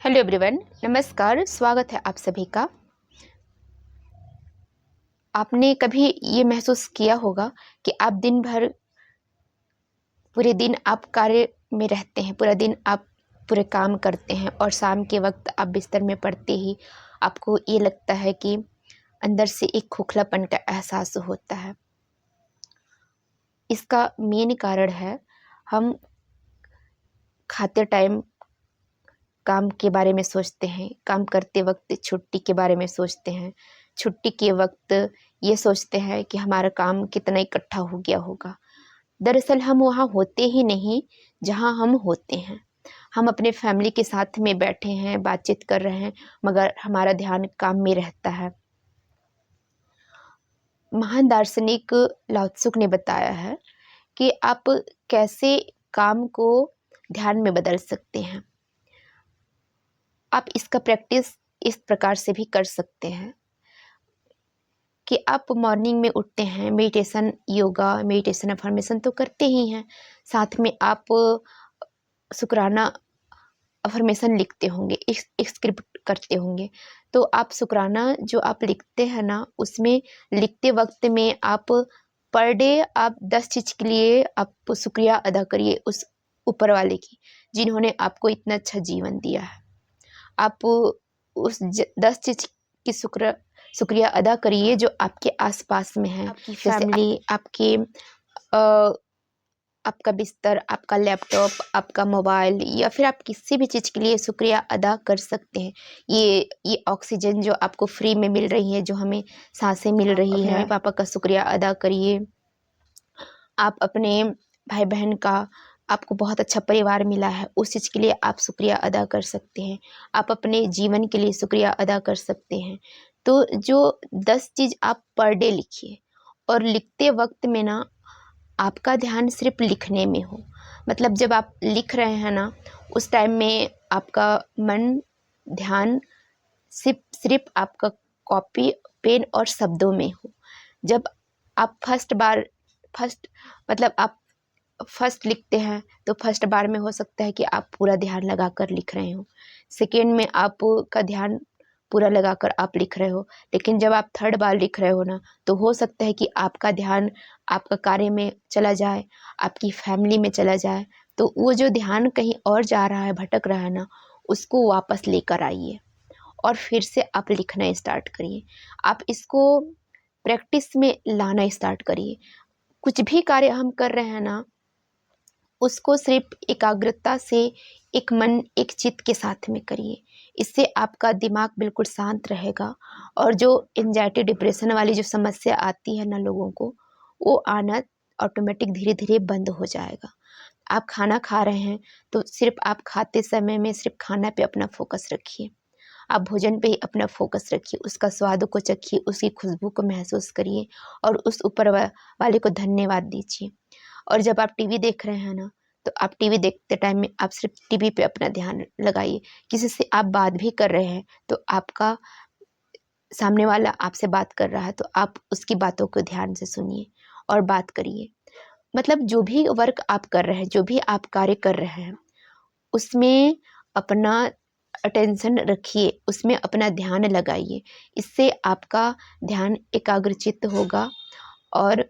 Hello everyone, नमस्कार। स्वागत है आप सभी का। आपने कभी ये महसूस किया होगा कि आप दिन भर पूरे दिन आप कार्य में रहते हैं, पूरा दिन आप पूरे काम करते हैं और शाम के वक्त आप बिस्तर में पड़ते ही आपको ये लगता है कि अंदर से एक खोखलापन का एहसास होता है। इसका मेन कारण है हम खाते टाइम काम के बारे में सोचते हैं, काम करते वक्त छुट्टी के बारे में सोचते हैं, छुट्टी के वक्त ये सोचते हैं कि हमारा काम कितना इकट्ठा हो गया होगा। दरअसल हम वहाँ होते ही नहीं जहाँ हम होते हैं। हम अपने फैमिली के साथ में बैठे हैं, बातचीत कर रहे हैं, मगर हमारा ध्यान काम में रहता है। महान दार्शनिक लाओ त्सु ने बताया है कि आप कैसे काम को ध्यान में बदल सकते हैं। आप इसका प्रैक्टिस इस प्रकार से भी कर सकते हैं कि आप मॉर्निंग में उठते हैं, मेडिटेशन, योगा, मेडिटेशन, अफर्मेशन तो करते ही हैं, साथ में आप शुक्राना अफर्मेशन लिखते होंगे, एक स्क्रिप्ट करते होंगे। तो आप शुक्राना जो आप लिखते हैं ना, उसमें लिखते वक्त में आप पर डे आप 10 चीज़ के लिए आप शुक्रिया अदा करिए उस ऊपर वाले की, जिन्होंने आपको इतना अच्छा जीवन दिया है। आप उस 10 चीज़ की शुक्रिया अदा करिए जो आपके आसपास में है, आपकी फैमिली, आपके आपका बिस्तर, आपका लैपटॉप, आपका मोबाइल, या फिर आप किसी भी चीज़ के लिए शुक्रिया अदा कर सकते हैं। ये ऑक्सीजन जो आपको फ्री में मिल रही है, जो हमें सांसें मिल रही है, मम्मी पापा का शुक्रिया अदा करिए। आप अपने भाई बहन का, आपको बहुत अच्छा परिवार मिला है, उस चीज़ के लिए आप शुक्रिया अदा कर सकते हैं। आप अपने जीवन के लिए शुक्रिया अदा कर सकते हैं। तो जो 10 चीज़ आप पर डे लिखिए, और लिखते वक्त में ना आपका ध्यान सिर्फ लिखने में हो। मतलब जब आप लिख रहे हैं ना, उस टाइम में आपका मन, ध्यान सिर्फ आपका कॉपी, पेन और शब्दों में हो। जब आप फर्स्ट मतलब आप फर्स्ट लिखते हैं, तो फर्स्ट बार में हो सकता है कि आप पूरा ध्यान लगाकर लिख रहे हो, सेकेंड में आपका ध्यान पूरा लगाकर आप लिख रहे हो, लेकिन जब आप थर्ड बार लिख रहे हो ना, तो हो सकता है कि आपका ध्यान आपका कार्य में चला जाए, आपकी फैमिली में चला जाए। तो वो जो ध्यान कहीं और जा रहा है, भटक रहा है ना, उसको वापस लेकर आइए और फिर से आप लिखना स्टार्ट करिए। आप इसको प्रैक्टिस में लाना स्टार्ट करिए। कुछ भी कार्य हम कर रहे हैं ना, उसको सिर्फ एकाग्रता से, एक मन, एक चित्त के साथ में करिए। इससे आपका दिमाग बिल्कुल शांत रहेगा, और जो एंजाइटी, डिप्रेशन वाली जो समस्या आती है ना लोगों को, वो आना ऑटोमेटिक धीरे धीरे बंद हो जाएगा। आप खाना खा रहे हैं, तो सिर्फ आप खाते समय में सिर्फ खाना पे अपना फोकस रखिए। आप भोजन पे ही अपना फोकस रखिए, उसका स्वाद को चखिए, उसकी खुशबू को महसूस करिए, और उस ऊपर वाले को धन्यवाद दीजिए। और जब आप टीवी देख रहे हैं ना, तो आप टीवी देखते टाइम में आप सिर्फ टीवी पे अपना ध्यान लगाइए। किसी से आप बात भी कर रहे हैं, तो आपका सामने वाला आपसे बात कर रहा है, तो आप उसकी बातों को ध्यान से सुनिए और बात करिए। मतलब जो भी वर्क आप कर रहे हैं, जो भी आप कार्य कर रहे हैं, उसमें अपना अटेंशन रखिए, उसमें अपना ध्यान लगाइए। इससे आपका ध्यान एकाग्रचित्त होगा, और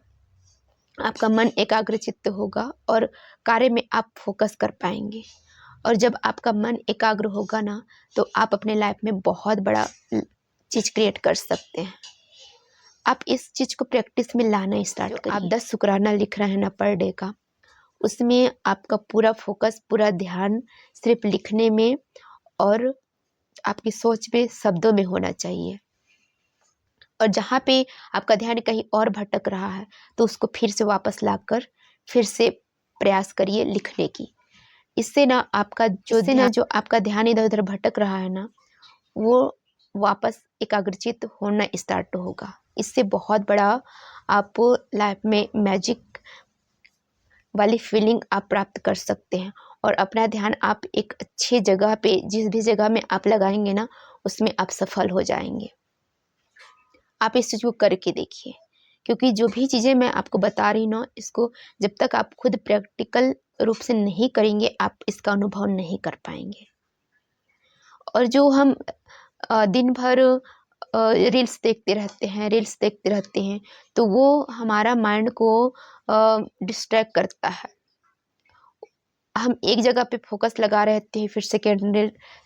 आपका मन एकाग्रचित्त होगा, और कार्य में आप फोकस कर पाएंगे। और जब आपका मन एकाग्र होगा ना, तो आप अपने लाइफ में बहुत बड़ा चीज़ क्रिएट कर सकते हैं। आप इस चीज़ को प्रैक्टिस में लाना स्टार्ट करिए। आप 10 शुक्राना लिख रहे हैं ना पर डे का, उसमें आपका पूरा फोकस, पूरा ध्यान सिर्फ लिखने में और आपकी सोच में, शब्दों में होना चाहिए। और जहाँ पे आपका ध्यान कहीं और भटक रहा है, तो उसको फिर से वापस लाकर फिर से प्रयास करिए लिखने की। इससे ना आपका जो आपका ध्यान इधर उधर भटक रहा है ना, वो वापस एकाग्रचित्त होना स्टार्ट होगा। इससे बहुत बड़ा आप लाइफ में मैजिक वाली फीलिंग आप प्राप्त कर सकते हैं, और अपना ध्यान आप एक अच्छी जगह पे, जिस भी जगह में आप लगाएंगे ना, उसमें आप सफल हो जाएंगे। आप इस चीज़ को करके देखिए, क्योंकि जो भी चीज़ें मैं आपको बता रही हूँ, इसको जब तक आप खुद प्रैक्टिकल रूप से नहीं करेंगे, आप इसका अनुभव नहीं कर पाएंगे। और जो हम दिन भर रील्स देखते रहते हैं, तो वो हमारा माइंड को डिस्ट्रैक्ट करता है। हम एक जगह पे फोकस लगा रहते हैं, फिर सेकेंड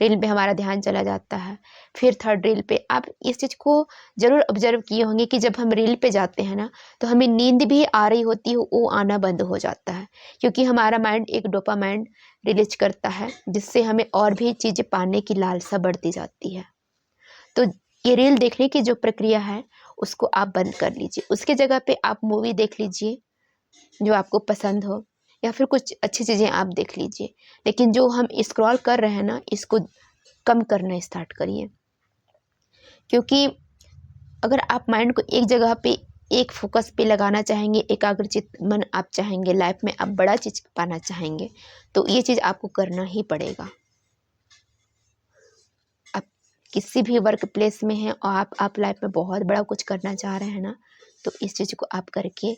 रील पे हमारा ध्यान चला जाता है, फिर थर्ड रील पे। आप इस चीज़ को ज़रूर ऑब्जर्व किए होंगे कि जब हम रील पे जाते हैं ना, तो हमें नींद भी आ रही होती है, वो आना बंद हो जाता है, क्योंकि हमारा माइंड एक डोपामाइन रिलीज करता है, जिससे हमें और भी चीज़ें पाने की लालसा बढ़ती जाती है। तो ये रील देखने की जो प्रक्रिया है, उसको आप बंद कर लीजिए। उसके जगह पे आप मूवी देख लीजिए जो आपको पसंद हो, या फिर कुछ अच्छी चीज़ें आप देख लीजिए। लेकिन जो हम स्क्रॉल कर रहे हैं ना, इसको कम करना स्टार्ट करिए, क्योंकि अगर आप माइंड को एक जगह पे, एक फोकस पे लगाना चाहेंगे, एकाग्रचित मन आप चाहेंगे, लाइफ में आप बड़ा चीज़ पाना चाहेंगे, तो ये चीज़ आपको करना ही पड़ेगा। आप किसी भी वर्क प्लेस में हैं और आप लाइफ में बहुत बड़ा कुछ करना चाह रहे हैं ना, तो इस चीज़ को आप करके,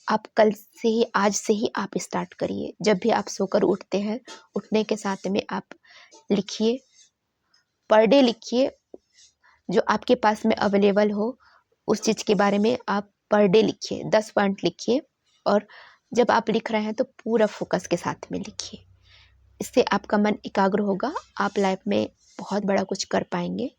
आप कल से ही, आज से ही आप स्टार्ट करिए। जब भी आप सोकर उठते हैं, उठने के साथ में आप लिखिए, पर डे लिखिए, जो आपके पास में अवेलेबल हो उस चीज़ के बारे में आप पर डे लिखिए, 10 पॉइंट लिखिए। और जब आप लिख रहे हैं तो पूरा फोकस के साथ में लिखिए। इससे आपका मन एकाग्र होगा, आप लाइफ में बहुत बड़ा कुछ कर पाएंगे।